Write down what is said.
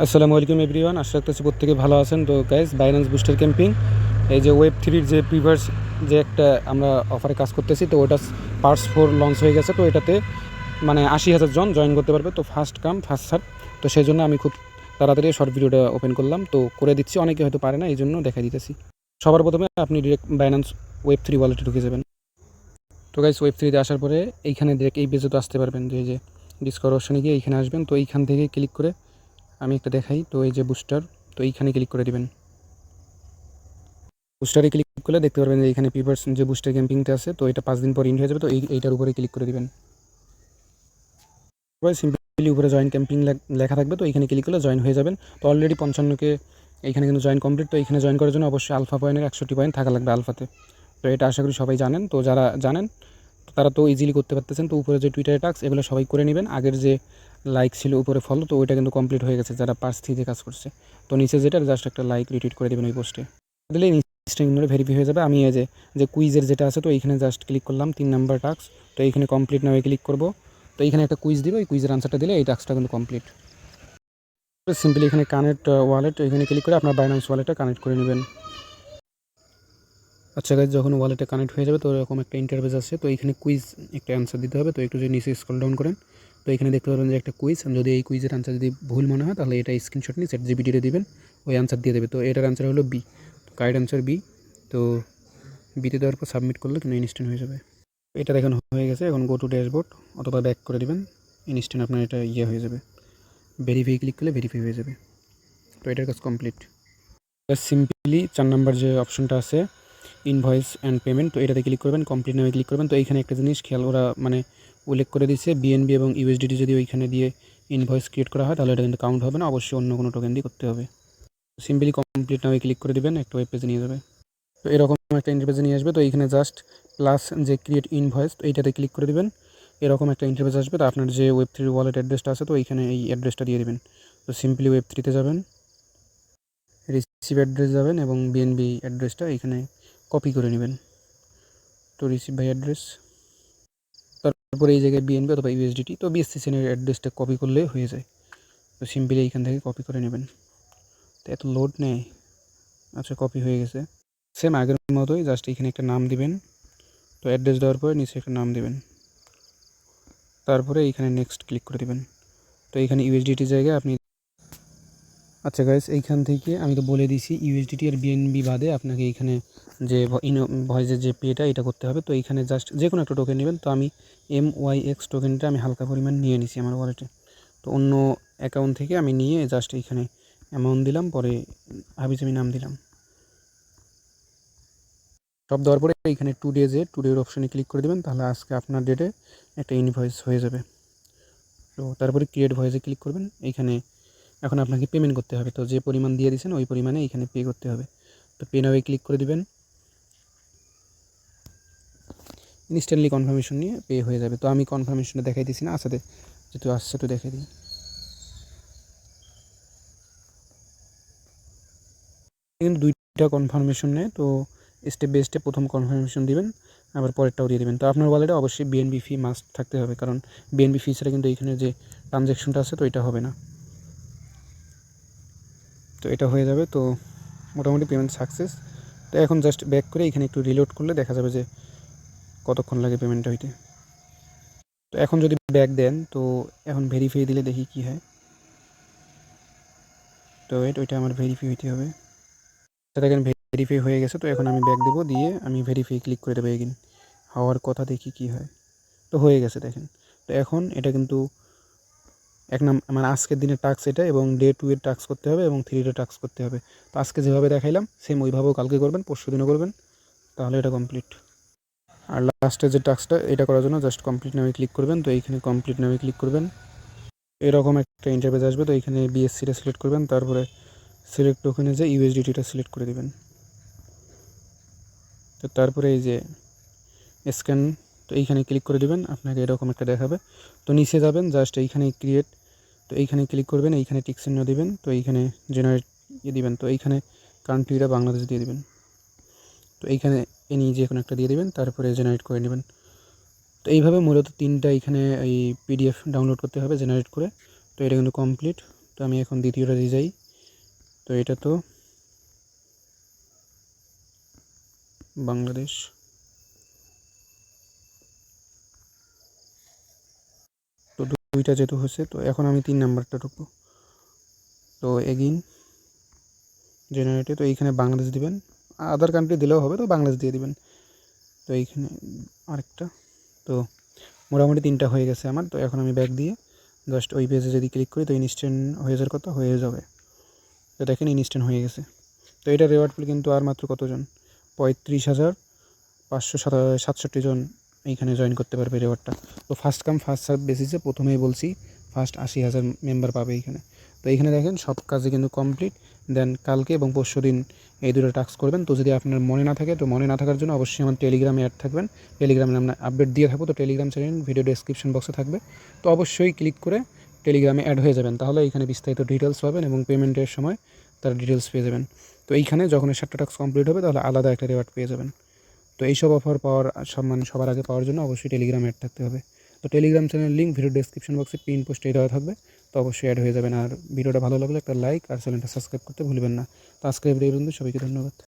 আসসালামু আলাইকুম এভরিওয়ান, আশা রাখতেছি প্রত্যেকে ভালো আছেন। তো গাইস, বাইন্যান্স বুস্টার ক্যাম্পিং এই যে ওয়েব 3 যে প্রিভার্স যে একটা আমরা অফারে কাজ করতেছি, তো ওটা পার্টস 4 লঞ্চ হয়ে গেছে। তো এটাতে মানে 80,000 জন জয়েন করতে পারবে। তো ফার্স্ট কাম ফার্স্ট সার্ভ। তো সেই জন্য আমি খুব তাড়াতাড়ি শর্ট ভিডিওটা ওপেন করলাম, তো করে দিচ্ছি। অনেকে হয়তো পারে না, এই জন্য দেখা দিতেছি। সবার প্রথমে আপনি ডিরেক্ট বাইন্যান্স ওয়েব 3 ওয়ালেটে ঢুকে যাবেন। তো গাইস, ওয়েব 3তে আসার পরে এইখানে ডিরেক্ট এই পেজে তো আসতে পারবেন। যে ডিসকভার অপশনে গিয়ে এইখানে আসবেন। তো এইখান থেকে ক্লিক করে আমি একটা দেখাই। তো এই যে বুস্টার, তো এইখানে ক্লিক করে দিবেন। বুস্টারে ক্লিক করলে দেখতে পারবেন যে এইখানে পিভার্স যে বুস্টার ক্যাম্পিংটা আছে, তো এটা 5 দিন পর ইন্ড হয়ে যাবে। তো এইটার উপরে ক্লিক করে দিবেন। সিম্পলি উপরে জয়েন ক্যাম্পিং লেখা থাকবে, তো এইখানে ক্লিক করলে জয়েন হয়ে যাবেন। তো অলরেডি 55কে এইখানে কিন্তু জয়েন কমপ্লিট। তো এইখানে জয়েন করার জন্য অবশ্যই আলফা পয়েন্টের 61 পয়েন্ট থাকা লাগবে আলফাতে। তো এটা আশা করি সবাই জানেন। তো যারা জানেন তারা তো ইজিলি করতে পারতেছেন। তো উপরে যে টুইটারে টাস্ক, এগুলো সবাই করে নেবেন। আগের যে লাইক ছিল উপরে ফলো, তো ওইটা কিন্তু কমপ্লিট হয়ে গেছে যারা পার্স 3 কাজ করছে। তো নিচে যেটা জাস্ট একটা লাইক রিটুইট করে দেবেন ওই পোস্টে, দিলে ইনস্টাগ্রামে ভেরিফাই হয়ে যাবে। আমি এই যে কুইজের যেটা আছে, তো এইখানে জাস্ট ক্লিক করলাম 3 নাম্বার টাস্ক। তো এইখানে কমপ্লিট নামে ক্লিক করব। তো এইখানে একটা কুইজ দিবে, ওই কুইজের আনসারটা দিলে এই টাস্কটা কিন্তু কমপ্লিট। সিম্পলি এখানে কানেক্ট ওয়ালেট, এখানে ক্লিক করে আপনার বাইন্যান্স ওয়ালেটটা কানেক্ট করে নেবেন। আচ্ছা গাইজ, যখন ওয়ালেটে কানেক্ট হয়ে যাবে তো এরকম একটা ইন্টারফেস আসছে। তো এইখানে কুইজ একটা অ্যান্সার দিতে হবে। তো একটু যদি নিচে স্ক্রল ডাউন করেন, তো এখানে দেখতে পাবেন যে একটা কুইজ। যদি এই কুইজের আনসার যদি ভুল মনে হয়, তাহলে এটা স্ক্রিনশট নিয়ে ChatGPT-তে দিবেন, ওই আনসার দিয়ে দেবে। তো এটার আনসার হলো বি। তো কারেক্ট আনসার বি। তো বিতে দেওয়ার পর সাবমিট করলে কিন্তু ইনস্ট্যান্ট হয়ে যাবে। এটা দেখুন হয়ে গেছে। এখন গো টু ড্যাশবোর্ড অথবা ব্যাক করে দিবেন, ইনস্ট্যান্ট আপনার এটা হয়ে যাবে। ভেরিফাই ক্লিক করলে ভেরিফাই হয়ে যাবে। তো এটার কাজ কমপ্লিট। সিম্পলি 4 নাম্বার যে অপশনটা আছে, ইনভয়েস অ্যান্ড পেমেন্ট, তো এটাতে ক্লিক করবেন, কমপ্লিট নামে ক্লিক করবেন। তো এইখানে একটা জিনিস খেয়াল, ওরা মানে উল্লেখ করে দিচ্ছে বিএনবি এবং ইউএসডিটি যদি ওইখানে দিয়ে ইনভয়েস ক্রিয়েট করা হয়, তাহলে এটা কিন্তু কাউন্ট হবে না, অবশ্যই অন্য কোনো টোকেন দিয়ে করতে হবে। সিম্পলি কমপ্লিট নামে ক্লিক করে দেবেন, একটা ওয়েব পেজে নিয়ে যাবে। তো এরকম একটা ইন্টারফেসে নিয়ে আসবে। তো এইখানে জাস্ট প্লাস যে ক্রিয়েট ইনভয়েস, তো এইটাতে ক্লিক করে দেবেন। এরকম একটা ইন্টারফেস আসবে। তো আপনার যে ওয়েব 3 ওয়ালেট অ্যাড্রেসটা আছে, তো এইখানে এই অ্যাড্রেসটা দিয়ে দেবেন। তো সিম্পলি ওয়েব 3তে যাবেন, রিসিভ অ্যাড্রেস যাবেন এবং বিএনবি অ্যাড্রেসটা এইখানে কপি করে নেবেন। তো রিসিভ বাই অ্যাড্রেস, তারপরে এই জায়গায় বিএনবি অথবা ইউএসডিটি, তো বিএসসি এর অ্যাড্রেসটা কপি করলে হয়ে যায়। তো সিম্পলি এইখান থেকে কপি করে নেবেন। তো এত লোড নেয়। আচ্ছা, কপি হয়ে গেছে। সেম আগের মতোই জাস্ট এখানে একটা নাম দিবেন। তো অ্যাড্রেস দেওয়ার পরে নিচে একটা নাম দিবেন, তারপরে এইখানে নেক্সট ক্লিক করে দেবেন। তো এইখানে ইউএসডিটির জায়গায় আপনি, আচ্ছা গাইস, এইখান থেকে আমি তো বলে দিয়েছি ইউএসডিটি আর বিএনবি বাদে আপনাকে এইখানে যে ভয়েসের যে পেটা এটা করতে হবে। তো এইখানে জাস্ট যে কোনো একটা টোকেন নেবেন। তো আমি MYX টোকেনটা আমি হালকা পরিমাণ নিয়ে নিছি আমার ওয়ালেটে। তো অন্য অ্যাকাউন্ট থেকে আমি নিয়ে জাস্ট এইখানে অ্যামাউন্ট দিলাম, পরে হাবিজাবি নাম দিলাম। সব দেওয়ার পরে এইখানে টুডের অপশানে ক্লিক করে দেবেন, তাহলে আজকে আপনার ডেটে একটা ইনভয়েস হয়ে যাবে। তো তারপরে ক্রিয়েট ভয়েসে ক্লিক করবেন। এইখানে এখন আপনাকে পেমেন্ট করতে হবে। তো যে পরিমাণ দিয়ে দিয়েছেন ওই পরিমাণে এইখানে পে করতে হবে। তো পে নাওয়ে ক্লিক করে দিবেন। ইনস্ট্যান্টলি কনফার্মেশন নিয়ে পে হয়ে যাবে। তো আমি কনফার্মেশনটা দেখাই দিচ্ছি না, আসাতে যেহেতু আসছে তো দেখাই দিই। কিন্তু 2টা কনফার্মেশন নেয়। তো স্টেপ বাই স্টেপ প্রথম কনফার্মেশন দিবেন, আবার পরেরটাও দিয়ে দেবেন। তো আপনার ওয়ালেটে অবশ্যই বিএনবি ফি মাস্ট থাকতে হবে, কারণ বিএনবি ফি ছাড়া কিন্তু এইখানে যে ট্রানজ্যাকশনটা আছে তো এটা হবে না। তো এটা হয়ে যাবে। তো মোটামুটি পেমেন্ট সাকসেস। তো এখন জাস্ট ব্যাক করে এখানে একটু রিলোড করলে দেখা যাবে যে কতক্ষণ লাগে পেমেন্টটা হইতে। তো এখন যদি ব্যাক দেন, তো এখন ভেরিফাই দিলে দেখি কি হয়। তো ওইটা আমার ভেরিফাই হইতে হবে। তো দেখেন ভেরিফাই হয়ে গেছে। তো এখন আমি ব্যাক দেবো, দিয়ে আমি ভেরিফাই ক্লিক করে দেবো এগেইন। হওয়ার কথা, দেখি কি হয়। তো হয়ে গেছে দেখেন। তো এখন এটা কিন্তু মানে আজকের দিনের টাস্ক এটা, এবং ডে 2 এর টাস্ক করতে হবে এবং 3 এর টাস্ক করতে হবে। তো আজকে যেভাবে দেখাইলাম সেম ওইভাবেও কালকে করবেন, পরশু দিনও করবেন, তাহলে এটা কমপ্লিট। আর লাস্টের যে টাস্কটা এটা করার জন্য জাস্ট কমপ্লিট নামে ক্লিক করবেন। তো এইখানে কমপ্লিট নামে ক্লিক করবেন, এরকম একটা ইন্টারফেস আসবে। তো এইখানে বিএসসিটা সিলেক্ট করবেন, তারপরে সিলেক্ট টোকেনে যে ইউএসডিটিটা সিলেক্ট করে দেবেন। তো তারপরে এই যে স্ক্যান, তো এইখানে ক্লিক করে দেবেন, আপনাকে এরকম একটা দেখাবে। তো নিচে যাবেন, জাস্ট এইখানে ক্রিয়েট, তো এইখানে ক্লিক করবেন, এইখানে টিক চিহ্ন দিবেন। তো এইখানে জেনারেট দিবেন। তো এইখানে কান্ট্রিটা বাংলাদেশ দিয়ে দিবেন। তো এইখানে এনি যে কোনো একটা দিয়ে দিবেন, তারপরে জেনারেট করে নেবেন। তো এইভাবে মূলত 3টা এইখানে এই পিডিএফ ডাউনলোড করতে হবে জেনারেট করে। তো এটা কিন্তু কমপ্লিট। তো আমি এখন দ্বিতীয়টা দিয়ে যাই। তো এটা তো বাংলাদেশ, তো দুইটা যেহেতু হয়েছে, তো এখন আমি 3 নাম্বারটা ঢুকবো। তো এগিন জেনারেটে, তো এইখানে বাংলাদেশ দিবেন, আদার কান্ট্রি দিলেও হবে, তো বাংলাদেশ দিয়ে দিবেন। তো এইখানে আরেকটা, তো মোটামুটি 3টা হয়ে গেছে আমার। তো এখন আমি ব্যাক দিয়ে জাস্ট ওই পেজে যদি ক্লিক করি তো ইনস্ট্যান্ট হয়ে যাওয়ার কথা হয়ে যাবে। তো দেখেন ইনস্ট্যান্ট হয়ে গেছে। তো এটা রেওয়ার্ড পেলে কিন্তু আর মাত্র কতজন, 35,567 জন এইখানে জয়েন করতে পারবে রেওয়ার্ডটা। তো ফার্স্ট কাম ফার্স্ট সার্ভ বেসিসে প্রথমেই বলছি ফার্স্ট 80,000 মেম্বার পাবে এইখানে। তো এইখানে দেখেন সব কাজে কিন্তু কমপ্লিট। দেন কালকে এবং পরশু দিন এই দুটো টাস্ক করবেন। তো যদি আপনার মনে না থাকে, তো মনে না থাকার জন্য অবশ্যই আমার টেলিগ্রামে অ্যাড থাকবেন। টেলিগ্রামে আমরা আপডেট দিয়ে থাকবো, তো টেলিগ্রাম চ্যানেল ভিডিও ডেসক্রিপশন বক্সে থাকবে। তো অবশ্যই ক্লিক করে টেলিগ্রামে অ্যাড হয়ে যাবেন, তাহলে এইখানে বিস্তারিত ডিটেলস পাবেন এবং পেমেন্টের সময় তার ডিটেলস পেয়ে যাবেন। তো এইখানে যখন 7টা টাস্ক কমপ্লিট হবে তাহলে আলাদা একটা রেওয়ার্ড পেয়ে যাবেন। তো এইসব অফার পাওয়ার সবার আগে পাওয়ার জন্য অবশ্যই টেলিগ্রাম অ্যাড থাকতে হবে। তো Telegram channel link video description বক্সে পিন পোস্টে দেওয়া থাকবে। তো অবশ্যই অ্যাড হয়ে যাবেন। আর ভিডিওটা ভালো লাগলে একটা লাইক আর চ্যানেলটা সাবস্ক্রাইব করতে ভুলবেন না। তো আজকে এই ভিডিও পর্যন্ত, সবাইকে ধন্যবাদ।